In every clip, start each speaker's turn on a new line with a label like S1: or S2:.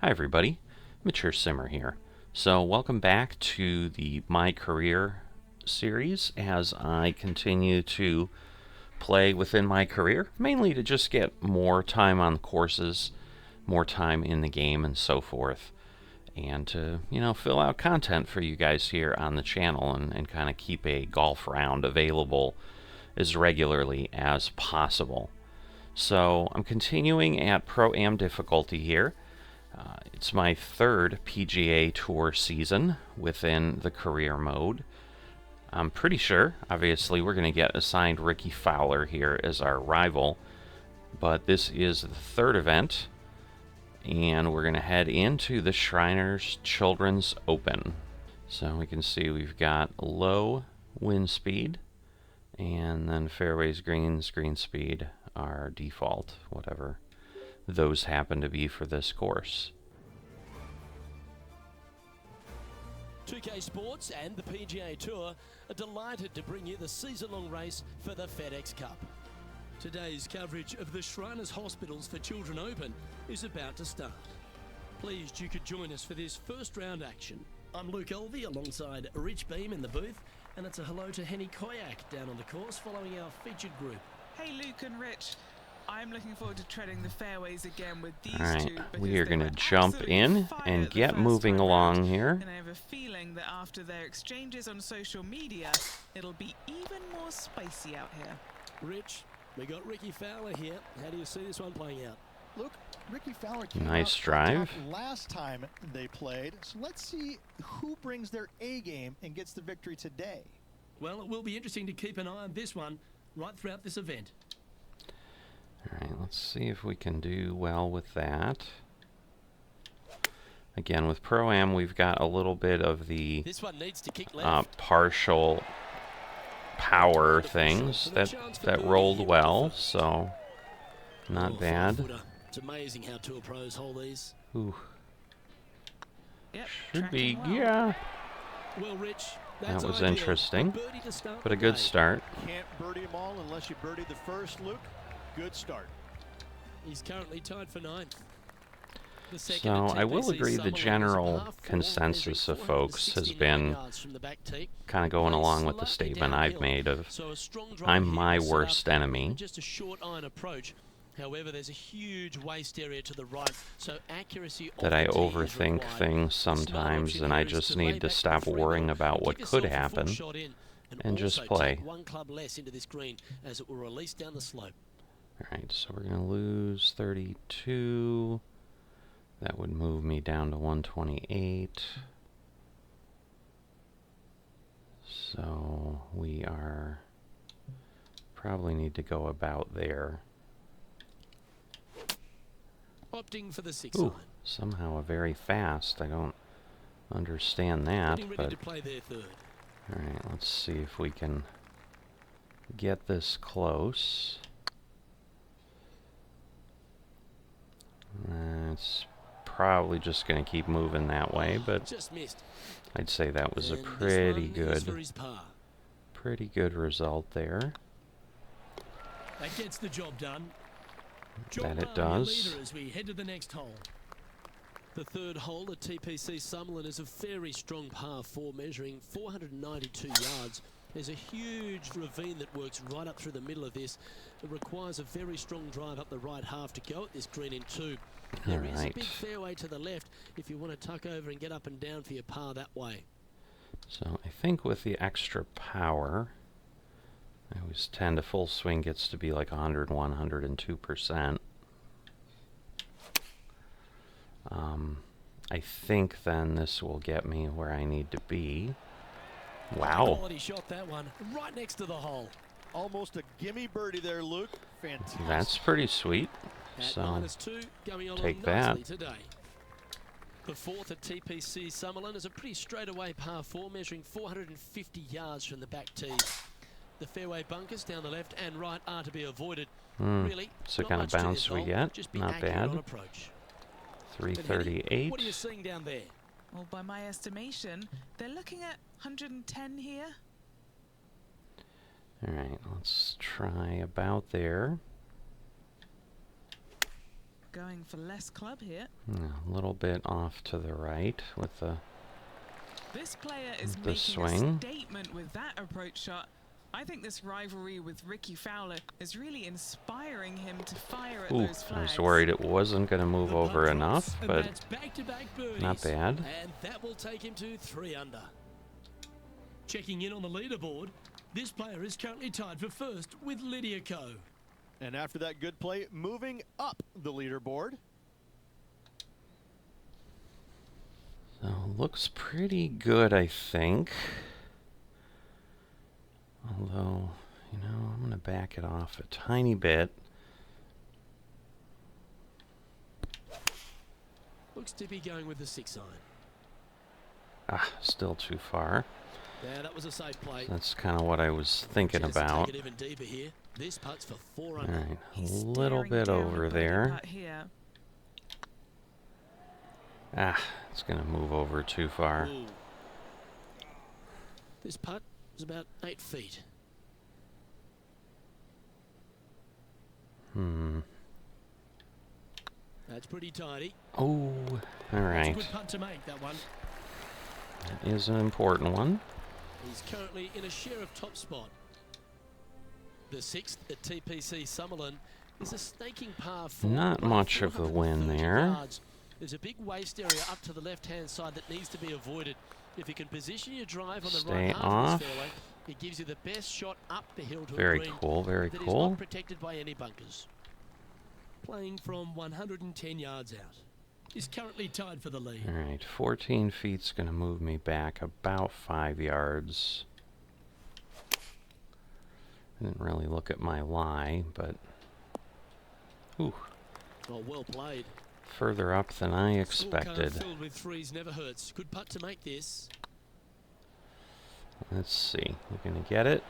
S1: Hi everybody, Mature Simmer here. So welcome back to the My Career series as I continue to play within my career, mainly to just get more time on courses, more time in the game and so forth, and to, fill out content for you guys here on the channel and kind of keep a golf round available as regularly as possible. So I'm continuing at Pro-Am difficulty here. It's my third PGA Tour season within the career mode. I'm pretty sure, obviously, we're going to get assigned Ricky Fowler here as our rival, but this is the third event, and we're going to head into the Shriners Children's Open. So we can see we've got low wind speed, and then fairways, greens, green speed are default, whatever those happen to be for this course.
S2: 2K Sports and the PGA Tour are delighted to bring you the season-long race for the FedEx Cup. Today's coverage of the Shriners Hospitals for Children Open is about to start. Pleased you could join us for this first round action. I'm Luke Elvey alongside Rich Beam in the booth, and it's a hello to Henny Koyak down on the course following our featured group.
S3: Hey Luke and Rich, I'm looking forward to treading the fairways again with these two.
S1: We are going to jump in and get moving along here.
S3: And I have a feeling that after their exchanges on social media, it'll be even more spicy out here.
S2: Rich, we got Ricky Fowler here. How do you see this one playing out?
S4: Look, Ricky Fowler came
S1: nice
S4: out
S1: drive
S4: last time they played, so let's see who brings their A game and gets the victory today.
S2: Well, it will be interesting to keep an eye on this one right throughout this event.
S1: Alright, let's see if we can do well with that. Again, with Pro-Am, we've got a little bit of the
S2: this one needs to kick left.
S1: Partial power things that rolled well, so not bad.
S2: It's amazing how tour pros hold these.
S1: Ooh.
S3: Yep,
S1: Should be,
S3: well.
S1: yeah.
S2: Well, Rich,
S1: That was
S2: ideal.
S1: interesting, but a good start.
S4: Can't birdie them all unless you birdie the first, Luke. Good start.
S2: He's currently tied for ninth.
S1: So I will agree the general consensus of folks has been kind of going along with the statement I've made of I'm my worst enemy.
S2: Just a short iron approach. However, there's a huge waste area to the right, so accuracy
S1: that I overthink things sometimes, and I just need to stop worrying about what could happen and just play.
S2: One club less into this green as it will release down the slope.
S1: Alright, so we're going to lose 32. That would move me down to 128. So we are probably need to go about there.
S2: Opting for the 6
S1: Ooh,
S2: iron.
S1: somehow a very fast. I don't understand that,
S2: Getting ready
S1: but
S2: to play their third.
S1: alright, let's see if we can get this close. It's probably just going to keep moving that way, but
S2: Just missed.
S1: I'd say that was a
S2: And
S1: pretty
S2: this one is for his par.
S1: good result there.
S2: That gets the job done.
S1: That it
S2: Your
S1: does.
S2: leader as we head to the next hole. The third hole at TPC Summerlin is a very strong par 4 measuring 492 yards. There's a huge ravine that works right up through the middle of this. It requires a very strong drive up the right half to go at this green in 2. There is a big fairway to the left if you want to tuck over and get up and down for your par that way.
S1: So I think with the extra power, I always tend to full swing gets to be like 101, 102%. I think then this will get me where I need to be. Wow.
S2: Quality shot, that one, right next to the hole.
S4: Almost a gimme birdie there, Luke. Fantastic.
S1: That's pretty sweet.
S2: At
S1: So
S2: -2, going on
S1: take
S2: nicely
S1: that.
S2: today. The fourth at TPC Summerlin is a pretty straightaway par 4 measuring 450 yards from the back tee. The fairway bunkers down the left and right are to be avoided. Really,
S1: so
S2: not
S1: kind of
S2: much to
S1: bounce
S2: this
S1: we
S2: hole,
S1: get.
S2: just be
S1: Not
S2: accurate
S1: bad.
S2: on approach.
S1: 338.
S2: What are you seeing down there?
S3: Well, by my estimation, they're looking at 110 here.
S1: Alright, let's try about there.
S3: Going for less club here.
S1: A little bit off to the right with the
S3: This player is
S1: the
S3: making
S1: swing.
S3: a statement with that approach shot. I think this rivalry with Ricky Fowler is really inspiring him to fire at
S1: Ooh,
S3: those
S1: I
S3: flags.
S1: was worried it wasn't going to move
S2: The
S1: over
S2: putt
S1: enough,
S2: drops, and
S1: but
S2: that's back-to-back birdies.
S1: not bad.
S2: And that will take him to 3 under. Checking in on the leaderboard, this player is currently tied for first with Lydia Ko.
S4: And after that good play, moving up the leaderboard.
S1: So looks pretty good, I think. Although, you know, I'm going to back it off a tiny bit.
S2: Looks to be going with the 6 iron.
S1: Ah, still too far.
S2: Yeah, that was a safe play.
S1: That's kind of what I was thinking
S2: Chance to
S1: about.
S2: take it even deeper here. This putt's for 4
S1: All
S2: under.
S1: right, a
S3: He's
S1: little
S3: staring
S1: bit
S3: down
S1: over
S3: a birdie
S1: there.
S3: putt here.
S1: Ah, it's going to move over too far.
S2: Ooh. This putt is about 8 feet. That's pretty tidy.
S1: Oh, all
S2: That's a
S1: right.
S2: good putt to make, that one.
S1: That is an important one.
S2: He's currently in a share of top spot. The 6th at TPC Summerlin is a snaking par 4.
S1: Not much of the win
S2: 430
S1: there.
S2: yards. There's a big waste area up to the left-hand side that needs to be avoided. If you can position your drive on the
S1: Stay
S2: right half
S1: off.
S2: of this fairway, it gives you the best shot up the hill to
S1: Very
S2: a green
S1: cool, very
S2: that is
S1: cool.
S2: not protected by any bunkers. Playing from 110 yards out. He's currently tied for the lead.
S1: All right, 14 feet's going to move me back about 5 yards. I didn't really look at my lie, but ooh,
S2: Oh, well played.
S1: further up than I
S2: Scorecard
S1: expected.
S2: filled with 3s never hurts. Good putt to make this.
S1: Let's see, we're going to get it.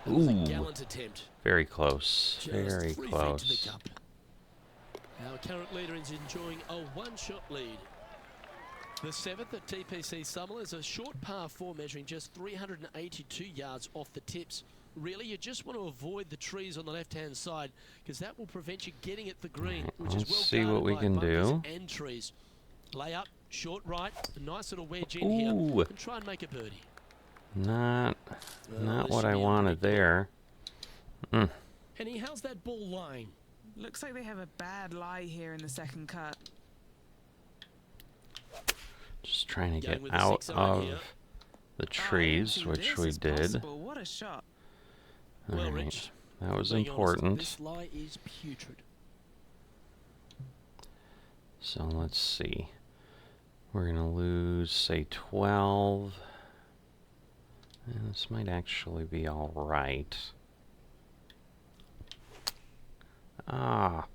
S2: That was a
S1: Ooh,
S2: gallant attempt.
S1: very close,
S2: Just
S1: very
S2: 3 feet to
S1: close.
S2: the cup. Our current leader is enjoying a 1-shot lead. The 7th at TPC Summerlin is a short par 4 measuring just 382 yards off the tips. Really, you just want to avoid the trees on the left-hand side because that will prevent you getting at the green,
S1: Right,
S2: which is
S1: let's
S2: well
S1: see
S2: guarded
S1: what we
S2: by
S1: can
S2: bunkers
S1: do.
S2: and trees. Lay up, short right, a nice little wedge in here,
S1: Ooh.
S2: and try and make a birdie.
S1: Not
S2: Well, this
S1: what
S2: should
S1: I
S2: be a
S1: wanted
S2: pretty
S1: there. Mm.
S2: Henny, how's that ball lying?
S3: Looks like they have a bad lie here in the second cut.
S1: Just trying to
S2: Going
S1: get
S2: with the
S1: out
S2: 6 iron
S1: of
S2: here.
S1: the
S3: Oh, I
S1: trees,
S3: think
S1: which
S3: this
S1: we
S3: is
S1: did.
S3: possible. What a shot.
S2: Well,
S1: All right,
S2: Rich,
S1: that was
S2: being honest,
S1: important.
S2: this lie is putrid.
S1: So let's see. We're going to lose, say, 12. And this might actually be all right. Ah,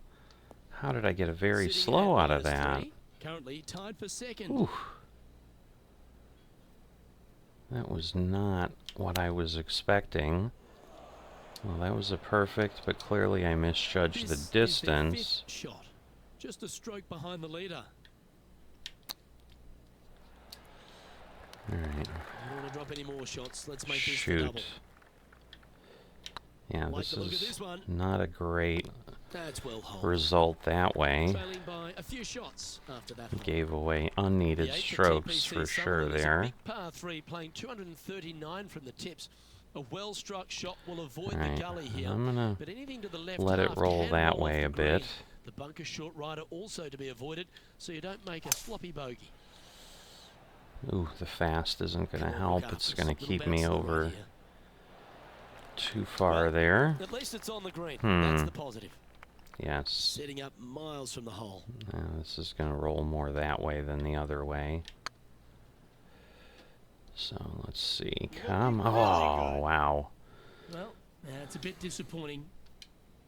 S1: how did I get a very
S2: Sitting
S1: slow
S2: at
S1: out of that?
S2: -3, currently tied for second.
S1: Ooh. That was not what I was expecting. Well, that was a perfect, but clearly I misjudged the
S2: This is their
S1: distance.
S2: 5th shot. Just a stroke behind the leader.
S1: Alright,
S2: You don't want to drop any more shots. Let's make this the
S1: shoot.
S2: double.
S1: Yeah,
S2: Like
S1: this
S2: the look of
S1: is
S2: this one.
S1: not a great
S2: That's well holed.
S1: result that way.
S2: Trailing by a few shots after that hole.
S1: Gave away unneeded
S2: The 8th at
S1: strokes
S2: TPC
S1: for sure
S2: Summerlin is a
S1: there.
S2: big par 3 playing 239 from the tips. A well-struck shot will avoid
S1: Alright,
S2: the gully here.
S1: I'm gonna
S2: But anything to the left
S1: let it
S2: half
S1: roll
S2: can
S1: that
S2: roll off
S1: way
S2: the
S1: a bit.
S2: green. The bunker short rider also to be avoided, so you don't make a sloppy bogey.
S1: Ooh, the fast isn't going to
S2: Come on,
S1: help.
S2: look
S1: It's
S2: after
S1: going
S2: us.
S1: to
S2: Little
S1: keep me
S2: bounce to the right
S1: over
S2: here.
S1: too far
S2: Well,
S1: there.
S2: At least it's on the green. That's
S1: Hmm.
S2: the positive.
S1: Yes.
S2: Setting up miles from the hole.
S1: This is going to roll more that way than the other way. So let's see. Come on. Oh, wow.
S2: Well, that's a bit disappointing.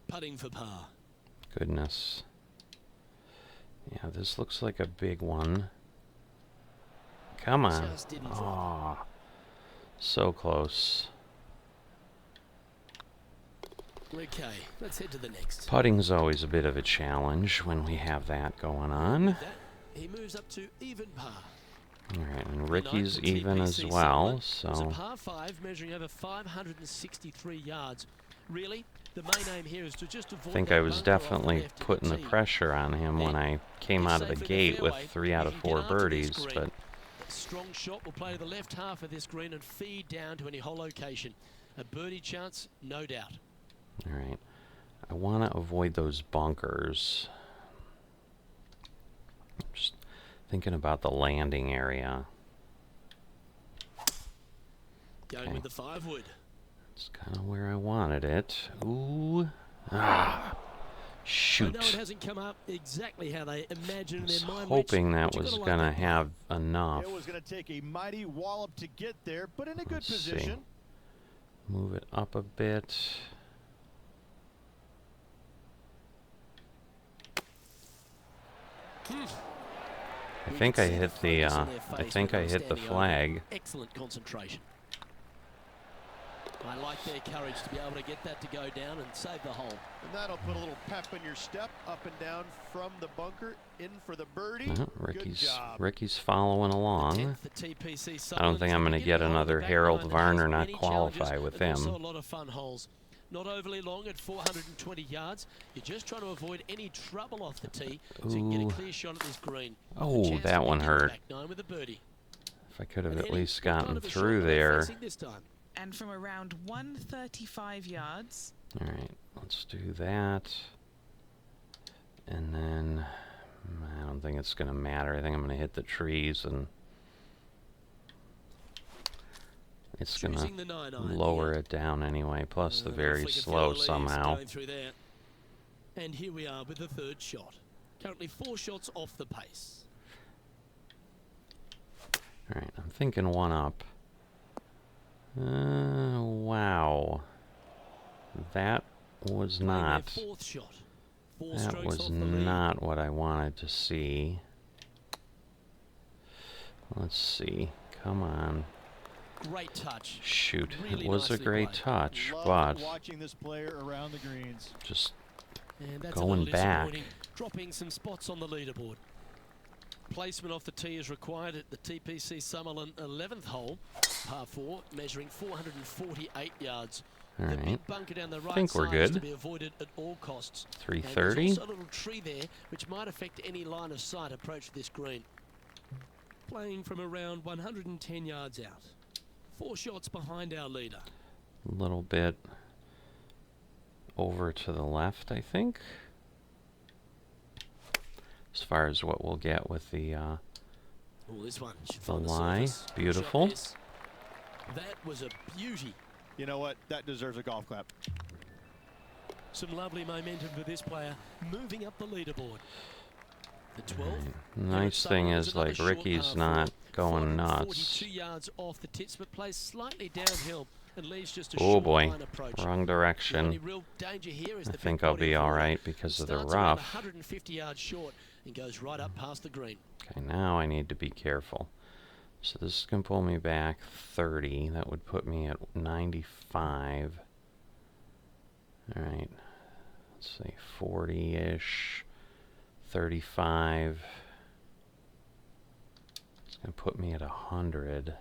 S2: Putting for par.
S1: Goodness. Yeah, this looks like a big one. Come on.
S2: Just didn't drop.
S1: Oh, so close.
S2: Okay, let's head to the next.
S1: Putting's always a bit of a challenge when we have that going on.
S2: With that, he moves up to even par.
S1: Alright, and
S2: The
S1: Ricky's
S2: 9th at
S1: even as
S2: TPC
S1: well,
S2: Summerlin was a
S1: so
S2: par 5 measuring over 563 yards. Really, The main aim here is to just avoid
S1: I think
S2: that
S1: I was
S2: bunker off the
S1: definitely
S2: left of
S1: putting the
S2: tee.
S1: pressure on him when I came
S2: If
S1: out of the
S2: safely
S1: gate with
S2: fairway,
S1: 3 out
S2: you
S1: of
S2: can
S1: 4
S2: get after this
S1: birdies,
S2: green.
S1: but
S2: A strong shot will play to the left half of this green and feed down to any hole location. A birdie chance, no doubt.
S1: all right. I want to avoid those bunkers. Just thinking about the landing area.
S2: Going
S1: Okay.
S2: with the 5-wood.
S1: It's kind of where I wanted it. Ooh. Ah.
S2: I
S1: Shoot.
S2: know it hasn't come up exactly how they imagined
S1: I
S2: in
S1: was
S2: their mind.
S1: hoping
S2: Rich,
S1: that
S2: but you
S1: was
S2: gotta like
S1: going to
S2: that play.
S1: have enough.
S4: It was going to take a mighty wallop to get there, but in a good
S1: Let's see.
S4: position.
S1: Move it up a bit. I
S2: You
S1: think
S2: can
S1: I
S2: see
S1: hit the
S2: focus in their
S1: I
S2: face
S1: think
S2: when
S1: I
S2: they were
S1: hit the
S2: standing over.
S1: flag.
S2: Excellent concentration. I like their courage to be able to get that to go down and save the hole.
S4: And that'll put a little pep in your step, up and down from the bunker, in for the birdie. Good job.
S1: Ricky's following along.
S2: 10th for TPC
S1: I don't
S2: Sutherland.
S1: think I'm going to get
S2: Beginning hole on the
S1: another
S2: back
S1: Harold
S2: nine that has
S1: Varner not
S2: many challenges
S1: qualify with
S2: and also
S1: him.
S2: a lot of fun holes. Not overly long at 420 yards. You're just trying to avoid any trouble off the tee so you can get
S1: Ooh.
S2: a clear shot at this green.
S1: Oh,
S2: A chance
S1: that
S2: to
S1: one
S2: get the
S1: hurt.
S2: back nine with a birdie.
S1: If I could have
S2: And
S1: at
S2: Henny,
S1: least
S2: what kind
S1: gotten
S2: of a shot
S1: through
S2: are they
S1: there.
S2: facing this time?
S3: And from around 135 yards,
S1: All right, let's do that. And then I don't think it's going to matter. I think I'm going to hit the trees and it's going
S2: Choosing
S1: to
S2: the 9-iron
S1: lower
S2: here.
S1: it down anyway. Plus the
S2: If
S1: very
S2: we can feel
S1: slow
S2: the leaves
S1: somehow.
S2: going through there. And here we are with the third shot. Currently 4 shots off the pace.
S1: All right, I'm thinking one up. Wow. That was
S2: Playing their
S1: not.
S2: 4th shot. 4
S1: That
S2: strokes
S1: was
S2: off the lead.
S1: not what I wanted to see. Let's see. Come on.
S2: Great touch.
S1: Shoot.
S2: Really
S1: It was a
S2: nicely
S1: great
S2: played.
S1: touch,
S4: Love
S1: but
S4: watching this player around the greens.
S1: just
S2: And that's
S1: going
S2: a little
S1: back.
S2: disappointing, dropping some spots on the leaderboard. Placement off the tee is required at the TPC Summerlin 11th hole, par 4, measuring 448 yards.
S1: all
S2: The
S1: right.
S2: big bunker down the right
S1: Think we're
S2: side is to
S1: good.
S2: be avoided at all costs. And
S1: 330.
S2: there's also a little tree there which might affect any line of sight approach to this green. Playing from around 110 yards out. 4 shots behind our leader.
S1: A little bit over to the left, I think. As far as what we'll get with the
S2: Oh, this one should
S1: The
S2: find the
S1: lie.
S2: surface.
S1: Beautiful.
S2: Shot miss. That was a beauty.
S4: You know what? That deserves a golf clap.
S2: Some lovely momentum for this player, moving up the leaderboard. The 12th.
S1: Right. Nice thing is, like, Ricky's not going nuts.
S2: 42 yards off the tits, but plays slightly downhill and leaves just a
S1: Oh
S2: short
S1: boy,
S2: line approach.
S1: wrong
S2: The only
S1: direction.
S2: real danger here is
S1: I
S2: the
S1: think
S2: big
S1: I'll
S2: body
S1: be
S2: of
S1: all
S2: water.
S1: right because of the
S2: Starts around
S1: rough.
S2: 150 yards short and goes right up past the green.
S1: Okay, now I need to be careful. So this is going to pull me back 30. That would put me at 95. All right. Let's see, 40-ish, 35. It's going to put me at 100.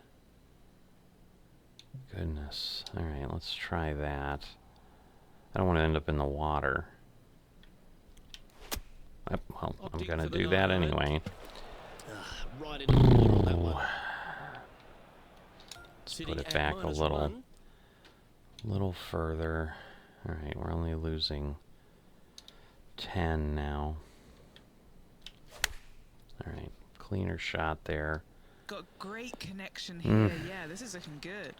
S1: Goodness. All right, let's try that. I don't want to end up in the water. Well, I'm
S2: Opting
S1: going to
S2: for the
S1: do that
S2: 9-iron.
S1: anyway.
S2: Right into the water on that one.
S1: Let's
S2: Sitting
S1: put it
S2: at
S1: back a
S2: -1.
S1: little further. All right, we're only losing 10 now. All right, cleaner shot there.
S3: got great connection here. Yeah, this is looking good.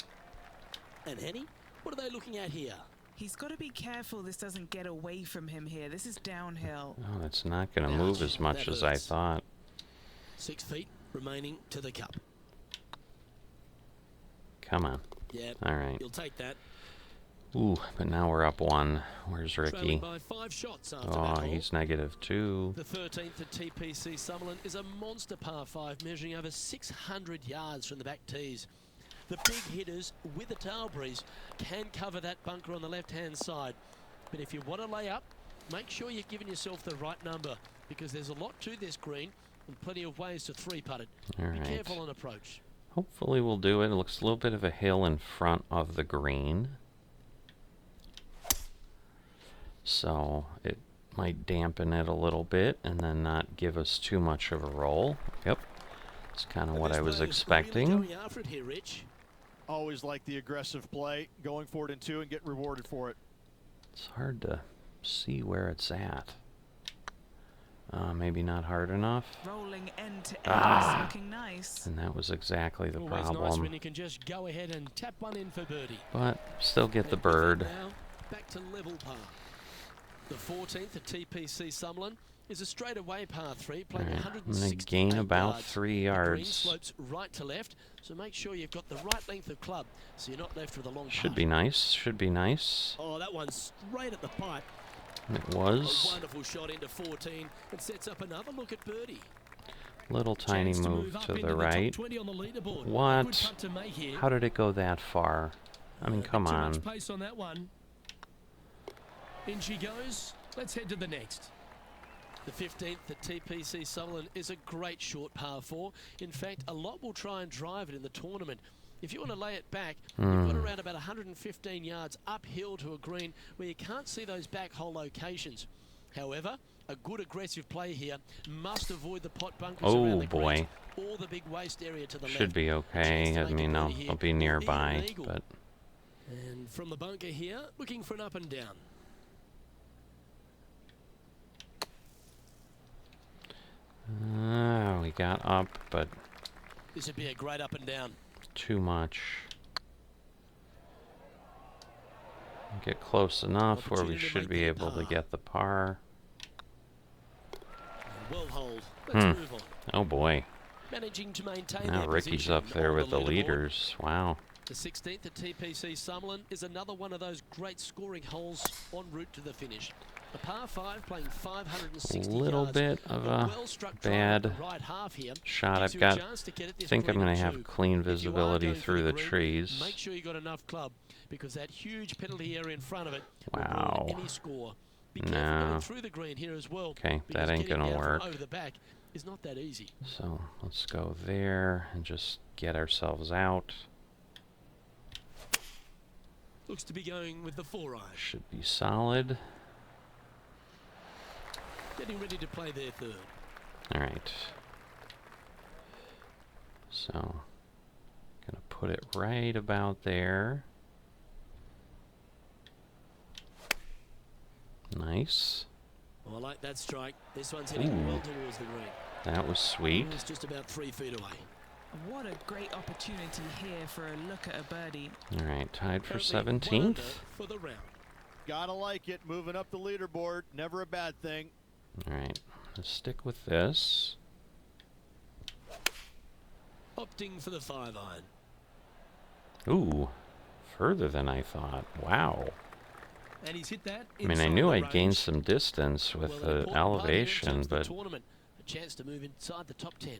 S2: And Henny, what are they looking at here?
S3: He's got to be careful this doesn't get away from him here. This is downhill.
S1: Oh, it's not going to
S2: Ouch,
S1: move as much
S2: that
S1: as I
S2: hurts.
S1: thought.
S2: 6 feet remaining to the cup.
S1: Come on.
S2: Yeah,
S1: All right.
S2: you'll take that.
S1: Ooh, but now we're up 1. Where's
S2: Trailing
S1: Ricky?
S2: by 5 shots after
S1: Oh,
S2: that hole.
S1: he's -2.
S2: The 13th at TPC Summerlin is a monster par 5, measuring over 600 yards from the back tees. The big hitters with the tail breeze can cover that bunker on the left-hand side. But if you want to lay up, make sure you're giving yourself the right number, because there's a lot to this green and plenty of ways to 3-putt it.
S1: All
S2: Be
S1: right.
S2: careful on approach.
S1: Hopefully we'll do it. It looks a little bit of a hill in front of the green. so it might dampen it a little bit and then not give us too much of a roll. Yep, it's kind of what I was expecting.
S2: Really going after it here, Rich.
S4: Always like the aggressive play, going for it in 2 and getting rewarded for it.
S1: It's hard to see where it's at. Maybe not hard enough.
S3: Rolling end to end, looking nice.
S1: And that was exactly the
S2: Always
S1: problem.
S2: nice when you can just go ahead and tap one in for birdie.
S1: But still get the bird.
S2: Now back to level par. The 14th at TPC Summerlin is a straightaway par 3, playing 168
S1: I'm going to gain about
S2: yards.
S1: 3
S2: The green
S1: yards.
S2: slopes right to left, so make sure you've got the right length of club, so you're not left with a long
S1: Should
S2: putt.
S1: be nice. Should be nice.
S2: Oh, that one's straight at the pipe.
S1: It
S2: A
S1: was.
S2: wonderful shot into 14 and sets up another look at birdie.
S1: Little tiny
S2: Chance to
S1: move
S2: up
S1: to
S2: into
S1: the
S2: top
S1: right.
S2: 20 on the leaderboard. Good
S1: What?
S2: putt to make here.
S1: How did it go that far? I mean, come
S2: Too
S1: on.
S2: much pace on that one. In she goes. Let's head to the next. The 15th at TPC Summerlin is a great short par 4. In fact, a lot will try and drive it in the tournament. If you want to lay it back, you've got around about 115 yards uphill to a green where you can't see those back hole locations. However, a good aggressive play here must avoid the pot bunkers around the greens or the big waste area to the left.
S1: Should be okay. I mean, I'll be nearby, but...
S2: And from the bunker here, looking for an up and down.
S1: We got up, but
S2: This would be a great up and down.
S1: too much. Get close enough where we
S2: Opportunity to
S1: should
S2: make
S1: be
S2: that
S1: able to
S2: par.
S1: get the par.
S2: Well hold. Let's move on.
S1: Oh boy.
S2: Managing to maintain
S1: Now
S2: their
S1: Ricky's
S2: position
S1: up there
S2: on
S1: with the
S2: leaderboard.
S1: leaders. Wow.
S2: The 16th at TPC Summerlin is another one of those great scoring holes en route to the finish. A par 5 playing 560
S1: Little
S2: yards.
S1: bit of a
S2: well-struck
S1: bad
S2: drive at the right half here
S1: shot.
S2: gives
S1: I've
S2: you a
S1: got,
S2: chance to get at
S1: I
S2: this
S1: think I'm
S2: green
S1: going to
S2: in
S1: have
S2: 2.
S1: clean
S2: If you are
S1: visibility
S2: going for
S1: through the
S2: green,
S1: trees.
S2: Make sure you got enough club because that huge penalty area in front of it
S1: Wow.
S2: will ruin any score. Be careful
S1: No.
S2: going through the green here as well.
S1: Okay,
S2: because
S1: that ain't
S2: getting
S1: gonna
S2: down from
S1: work.
S2: over the back is not that easy.
S1: So let's go there and just get ourselves out.
S2: Looks to be going with the 4-iron.
S1: Should be solid.
S2: Getting ready to play their third.
S1: All right. So, gonna put it right about there. Nice.
S2: Oh, I like that strike. This one's heading well towards the green.
S1: That was sweet.
S2: It's just about 3 feet away.
S3: What a great opportunity here for a look at a birdie.
S1: All right, tied for
S2: Currently 1 under
S1: 17th.
S2: for the round.
S4: Gotta like it, moving up the leaderboard, never a bad thing.
S1: All right, let's stick with this.
S2: Opting for the 5-iron.
S1: Ooh, further than I thought. Wow.
S2: And he's hit that.
S1: I mean, I
S2: inside
S1: knew
S2: the
S1: I'd
S2: range.
S1: gained some distance with
S2: Well, an
S1: the
S2: important part here in
S1: elevation,
S2: terms of the
S1: but
S2: tournament. A chance to move inside the top 10.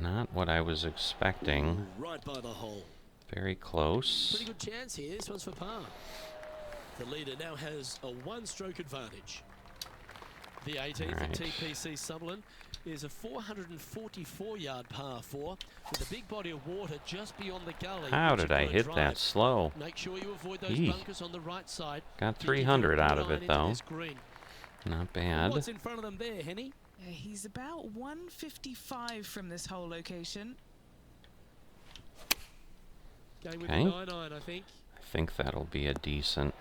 S1: not what I was expecting.
S2: Right by the hole.
S1: Very close.
S2: Pretty good chance here. This one's for par. The leader now has a 1-stroke advantage. The 18th at
S1: Alright.
S2: TPC Summerlin is a 444-yard par 4 with a big body of water just beyond the gully.
S1: How
S2: which
S1: did
S2: you've
S1: I
S2: gotta
S1: hit
S2: drive.
S1: that slow?
S2: Make sure you avoid those
S1: Eek.
S2: bunkers on the right side.
S1: Got
S2: You can
S1: 300
S2: get a
S1: out
S2: good
S1: of
S2: line
S1: it,
S2: into
S1: though.
S2: this green.
S1: Not bad.
S2: What's in front of them there, Henny?
S3: He's about 155 from this whole location.
S2: Going with
S1: Okay.
S2: the 9-iron, I think.
S1: I think that'll be a decent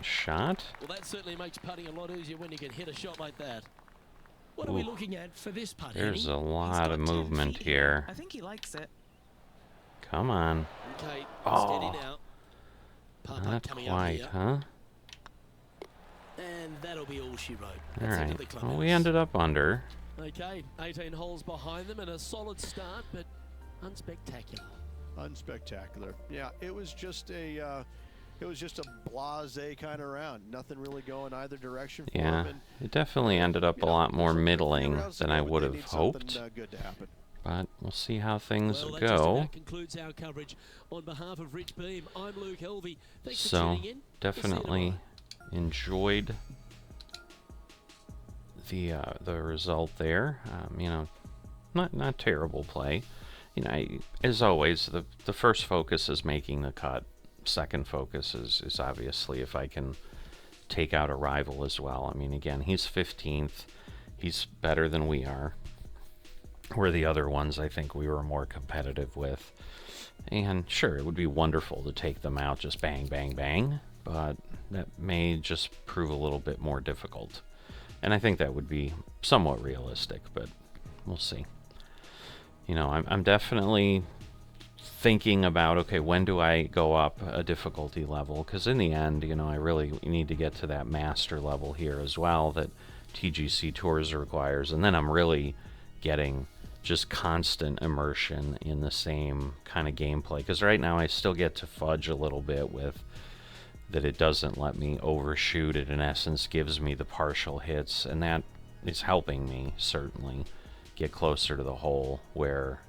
S1: shot.
S2: Well, that certainly makes putting a lot easier when you can hit a shot like that. What are we
S1: Ooh.
S2: looking at for this putt,
S1: There's
S2: Henny?
S1: a
S3: He's
S1: lot
S3: got
S1: of
S3: 10
S1: movement
S3: feet
S1: here.
S3: I think he likes it.
S1: Come on.
S2: Okay,
S1: Oh.
S2: steady now. Par putt
S1: Not
S2: coming up
S1: quite,
S2: here.
S1: huh?
S2: And that'll be all she wrote.
S1: All
S2: That's into
S1: right.
S2: the
S1: Well, we
S2: clubhouse.
S1: ended up under.
S2: Okay, 18 holes behind them and a solid start, but unspectacular.
S4: Unspectacular. Yeah, it was just a blasé kind of round. Nothing really going either direction for
S1: Yeah,
S4: him. And,
S1: it definitely ended up a lot more
S4: there's a few
S1: middling
S4: rounds to
S1: than
S4: go,
S1: I
S4: but
S1: would
S4: they
S1: have
S4: need something,
S1: hoped.
S4: good to happen.
S1: But we'll see how things
S2: Well, that just
S1: go.
S2: about concludes our coverage. On behalf of Rich Beam, I'm Luke Helvey. Thanks for
S1: So,
S2: tuning in. We'll see you
S1: definitely
S2: tomorrow.
S1: enjoyed the result there. You know, not terrible play. You know, as always, the first focus is making the cut. second focus is obviously if I can take out a rival as well. I mean, again, he's 15th. He's better than we are. Where the other ones I think we were more competitive with. And sure, it would be wonderful to take them out just bang, bang, bang, but that may just prove a little bit more difficult. And I think that would be somewhat realistic, but we'll see. You know, I'm definitely thinking about, okay, when do I go up a difficulty level? Because in the end, you know, I really need to get to that master level here as well that TGC Tours requires, and then I'm really getting just constant immersion in the same kind of gameplay. Because right now I still get to fudge a little bit with that it doesn't let me overshoot. It in essence gives me the partial hits, and that is helping me certainly get closer to the hole, where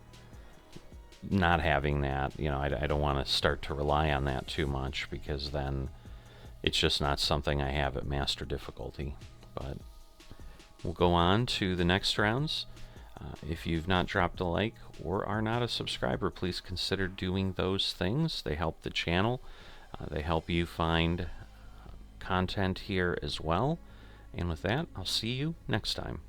S1: not having that, you know, I don't want to start to rely on that too much, because then it's just not something I have at master difficulty. But we'll go on to the next rounds. If you've not dropped a like or are not a subscriber, please consider doing those things. They help the channel. They help you find content here as well. And with that, I'll see you next time.